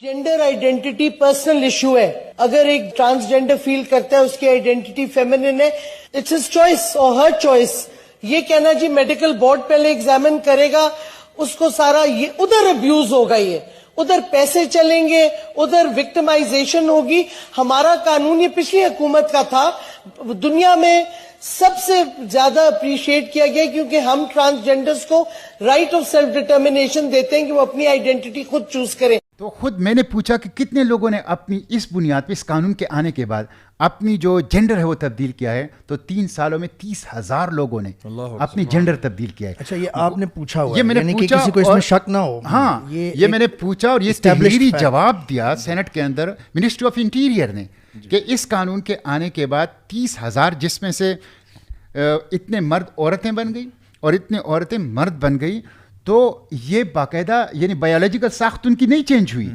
Gender identity personal issue है. अगर एक ट्रांसजेंडर फील करता है उसकी आइडेंटिटी फेमिनिन है, इट्स हिज चॉइस और हर चॉइस. ये कहना जी मेडिकल बोर्ड पहले एग्जामिन करेगा, उसको सारा ये उधर अब्यूज होगा, ये उधर पैसे चलेंगे, उधर विक्टिमाइजेशन होगी. हमारा कानून ये पिछली हुकूमत का था, दुनिया में सबसे ज्यादा अप्रिशिएट किया गया क्योंकि हम ट्रांसजेंडर्स को राइट ऑफ सेल्फ डिटर्मिनेशन देते हैं कि वो अपनी आइडेंटिटी खुद चूज करें. तो खुद मैंने पूछा कि कितने लोगों ने अपनी इस बुनियाद पे, इस कानून के आने के बाद अपनी जो जेंडर है वो तब्दील किया है. तो 3 सालों में 30,000 लोगों ने अपनी जेंडर तब्दील किया है. अच्छा, ये आपने पूछा हुआ ये मैंने यानी पूछा, कि किसी को इसमें शक ना हो. हाँ, ये मैंने पूछा और ये तहरीरी जवाब दिया सेनेट के अंदर मिनिस्ट्री ऑफ इंटीरियर ने कि इस कानून के आने के बाद 30,000 जिसमें से इतने मर्द औरतें बन गई और इतने औरतें मर्द बन गई, तो ये बाकायदा यानी बायोलॉजिकल साख्त उनकी नहीं चेंज हुई.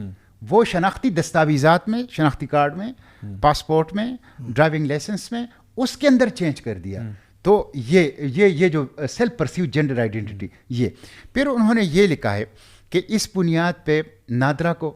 वो शनाख्ती दस्तावेज़ात में, शनाख्ती कार्ड में, पासपोर्ट में, ड्राइविंग लाइसेंस में, उसके अंदर चेंज कर दिया. तो ये जो सेल्फ परसीव्ड जेंडर आइडेंटिटी, ये फिर उन्होंने ये लिखा है कि इस बुनियाद पे नादरा को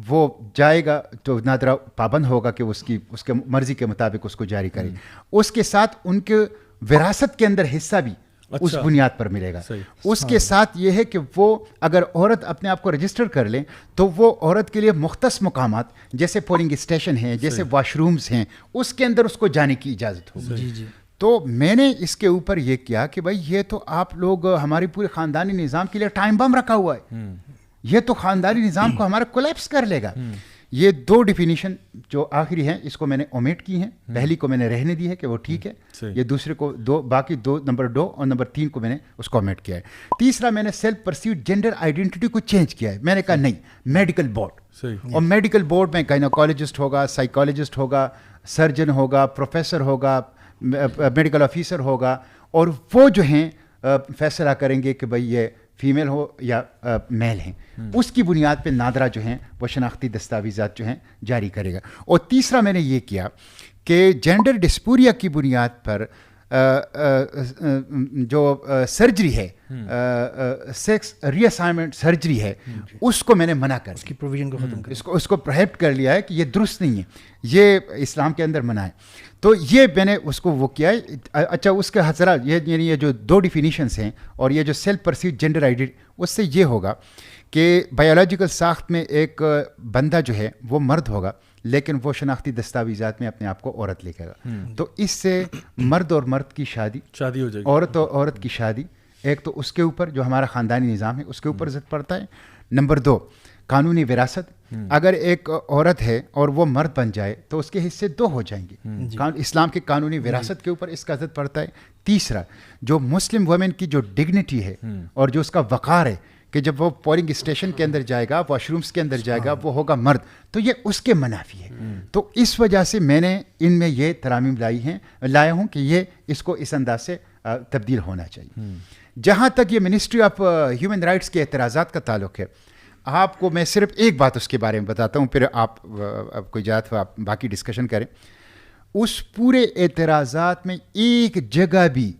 वो जाएगा तो नादरा पाबंद होगा कि उसके मर्जी के मुताबिक उसको जारी करे. उसके साथ उनके विरासत के अंदर हिस्सा भी उस बुनियाद पर मिलेगा. उसके साथ ये है कि वो अगर औरत अपने आप को रजिस्टर कर लें तो वो औरत के लिए मुख्तस मकामात जैसे पोलिंग स्टेशन हैं, जैसे वॉशरूम्स हैं, उसके अंदर उसको जाने की इजाज़त होगी. तो मैंने इसके ऊपर ये किया कि भाई ये तो आप लोग हमारे पूरे ख़ानदानी निज़ाम के लिए टाइम बम रखा हुआ है. ये तो ख़ानदानी निज़ाम को हमारा कोलैप्स कर लेगा. ये 2 डिफिनीशन जो आखिरी हैं इसको मैंने ओमिट की हैं. पहली को मैंने रहने दी है कि वो ठीक है, ये दूसरे को बाकी 2 नंबर 2 और नंबर 3 को मैंने उसको ओमिट किया है. तीसरा, मैंने सेल्फ परसीव्ड जेंडर आइडेंटिटी को चेंज किया है. मैंने कहा नहीं, मेडिकल बोर्ड, और मेडिकल बोर्ड में गायनोकोलॉजिस्ट होगा, साइकोलॉजिस्ट होगा, सर्जन होगा, प्रोफेसर होगा, मेडिकल ऑफिसर होगा, और वो जो हैं फैसला करेंगे कि भाई ये फीमेल हो या मेल हैं. उसकी बुनियाद पे नादरा जो हैं वो शनाख्ती दस्तावेज़ात जो हैं जारी करेगा. और तीसरा मैंने ये किया कि जेंडर डिस्पूरिया की बुनियाद पर जो सर्जरी है, सेक्स रीअसाइनमेंट सर्जरी है, उसको मैंने मना कर उसकी प्रोविजन को ख़त्म कर उसको प्रोहिबिट कर लिया है कि ये दुरुस्त नहीं है, ये इस्लाम के अंदर मना है. तो ये मैंने उसको वो किया है. अच्छा, उसके हज़रा ये जो 2 डिफिनीशंस हैं और ये जो सेल्फ परसीव्ड जेंडर आइडेंटिटी, उससे ये होगा कि बायोलॉजिकल साख्त में एक बंदा जो है वो मर्द होगा लेकिन वो शनाख्ती दस्तावेज़ात में अपने आप को औरत लिखेगा. तो इससे मर्द और मर्द की शादी हो जाएगी, औरत और औरत की शादी, एक तो उसके ऊपर जो हमारा ख़ानदानी निज़ाम है उसके ऊपर ज़द पड़ता है. नंबर 2, कानूनी विरासत. अगर एक औरत है और वो मर्द बन जाए तो उसके हिस्से 2 हो जाएंगे. इस्लाम के कानूनी विरासत के ऊपर इसका ज़द पड़ता है. तीसरा, जो मुस्लिम वुमेन की जो डिग्निटी है और जो उसका वक़ार है कि जब वो पोलिंग स्टेशन के अंदर जाएगा, वॉशरूम्स के अंदर जाएगा, वो होगा मर्द, तो ये उसके मनाफी है. तो इस वजह से मैंने इनमें ये तरामीम लाया हूँ कि ये इसको इस अंदाज से तब्दील होना चाहिए. जहाँ तक ये मिनिस्ट्री ऑफ ह्यूमन राइट्स के एतराज़ात का ताल्लुक़ है, आपको मैं सिर्फ एक बात उसके बारे में बताता हूँ, फिर आप कोई इजाज़त हो आप बाकी डिस्कशन करें. उस पूरे एतराज़ात में एक जगह भी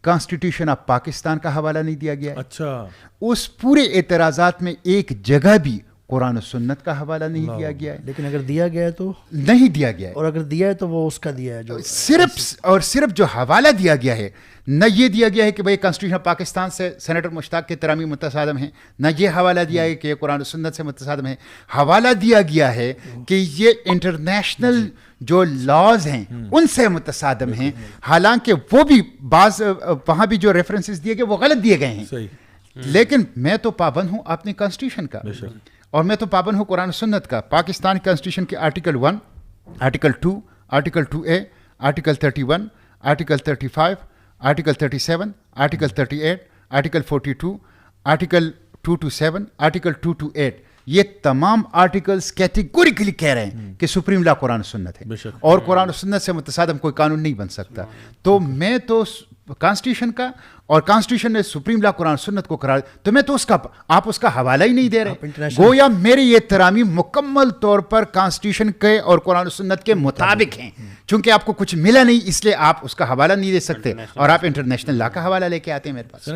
कॉन्स्टिट्यूशन ऑफ पाकिस्तान का हवाला नहीं दिया गया है. अच्छा, उस पूरे एतराज़ात में एक जगह भी कुरान और सुन्नत का हवाला नहीं दिया गया है. लेकिन अगर दिया गया है तो नहीं दिया गया है, और अगर दिया है तो वो उसका दिया है जो सिर्फ जो हवाला दिया गया है, न ये दिया गया है कि भाई कॉन्स्टिट्यूशन पाकिस्तान से सेनेटर मुश्ताक के तरामी मुतसादम हैं, न ये हवाला दिया है कि कुरान और सुन्नत से मुतसादम है. हवाला दिया गया है कि ये इंटरनेशनल जो लॉज हैं उनसे मुतसादम हैं. हालांकि वो भी बाज वहाँ भी जो रेफरेंसेस दिए गए वो गलत दिए गए हैं. लेकिन मैं तो पाबंद हूँ अपने कॉन्स्टिट्यूशन का, और मैं तो पाबंद हूँ कुरान सुन्नत का. पाकिस्तान कॉन्स्टिट्यूशन के article 1, article 2, article 2A, article 31, article 35, article 37, article 38, article 42, article 227, article 228, ये तमाम आर्टिकल्स कैटेगोरिकली कह रहे हैं कि सुप्रीम लॉ कुरान सुन्नत है और कुरान सुन्नत से मुतसादम कोई कानून नहीं बन सकता. तो मैं तो कॉन्स्टिट्यूशन का, और कॉन्स्टिट्यूशन ने सुप्रीम लॉ कुरान सुन्नत को करार, तो मैं तो आप उसका हवाला ही नहीं दे रहे. गोया मेरे ये तरामी मुकम्मल तौर पर कॉन्स्टिट्यूशन के और कुरान सुन्नत के मुताबिक हैं. चूंकि आपको कुछ मिला नहीं इसलिए आप उसका हवाला नहीं दे सकते, और आप इंटरनेशनल लॉ का हवाला लेके आते हैं मेरे पास.